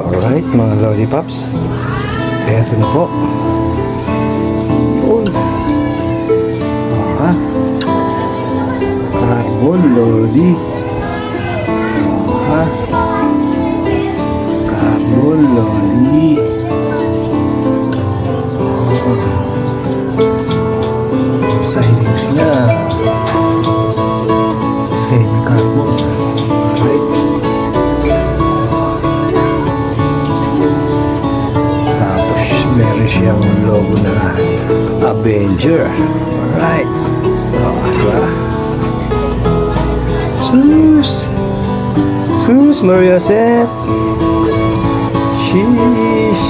Alright mga Lodi Pops, eto na po. Carbon Lodi. Carbon Lodi. Sidings na semi-carbon. Right. Tapos meron siyang logo na Avenger. Alright. Diba? Sus Maria Set. Sheesh.